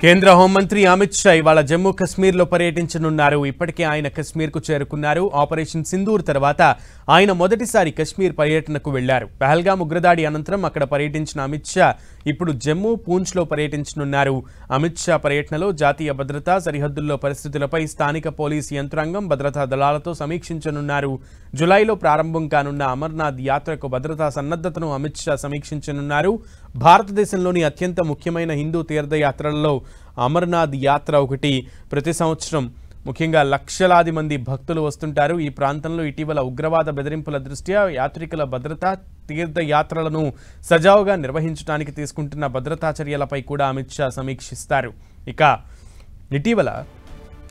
కేంద్ర హోంమంత్రి అమిత్ షా ఇవాళ జమ్మూ కశ్మీర్లో పర్యటించనున్నారు. ఇప్పటికే ఆయన కశ్మీర్కు చేరుకున్నారు. ఆపరేషన్ సింధూర్ తర్వాత ఆయన మొదటిసారి కశ్మీర్ పర్యటనకు వెళ్లారు. పహల్గామ్ ఉగ్రదాడి అనంతరం అక్కడ పర్యటించిన అమిత్ షా ఇప్పుడు జమ్మూ, పూంచ్లో పర్యటించనున్నారు. అమిత్ షా పర్యటనలో జాతీయ భద్రత, సరిహద్దుల్లో పరిస్థితులపై స్థానిక పోలీసు యంత్రాంగం, భద్రతా దళాలతో సమీక్షించనున్నారు. జులైలో ప్రారంభం కానున్న అమర్నాథ్ యాత్రకు భద్రతా సన్నద్ధతను అమిత్ షా సమీక్షించనున్నారు. భారతదేశంలోని అత్యంత ముఖ్యమైన హిందూ తీర్థయాత్రలలో అమర్నాథ్ యాత్ర ఒకటి. ప్రతి సంవత్సరం ముఖ్యంగా లక్షలాది మంది భక్తులు వస్తుంటారు. ఈ ప్రాంతంలో ఇటీవల ఉగ్రవాద బెదిరింపుల దృష్ట్యా యాత్రికుల భద్రత, తీర్థయాత్రలను సజావుగా నిర్వహించడానికి తీసుకుంటున్న భద్రతా చర్యలపై కూడా అమిత్ షా సమీక్షిస్తారు. ఇక ఇటీవల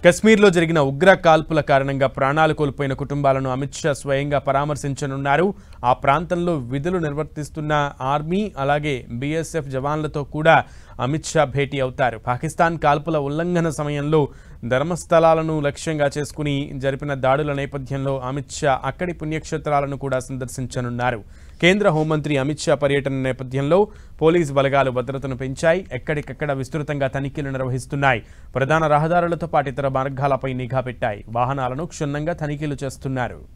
కశ్మీర్లో జరిగిన ఉగ్ర కాల్పుల కారణంగా ప్రాణాలు కోల్పోయిన కుటుంబాలను అమిత్ షా స్వయంగా పరామర్శించనున్నారు. ఆ ప్రాంతంలో విధులు నిర్వర్తిస్తున్న ఆర్మీ అలాగే బీఎస్ఎఫ్ జవాన్లతో కూడా అమిత్ షా భేటీ అవుతారు. పాకిస్తాన్ కాల్పుల ఉల్లంఘన సమయంలో ధర్మస్థలాలను లక్ష్యంగా చేసుకుని జరిపిన దాడుల నేపథ్యంలో అమిత్ షా అక్కడి పుణ్యక్షేత్రాలను కూడా సందర్శించనున్నారు. కేంద్ర హోంమంత్రి అమిత్ షా పర్యటన నేపథ్యంలో పోలీసు బలగాలు భద్రతను పెంచాయి. ఎక్కడికక్కడ విస్తృతంగా తనిఖీలు నిర్వహిస్తున్నాయి. ప్రధాన రహదారులతో పాటు ఇతర మార్గాలపై నిఘా పెట్టాయి. వాహనాలను క్షుణ్ణంగా తనిఖీలు చేస్తున్నారు.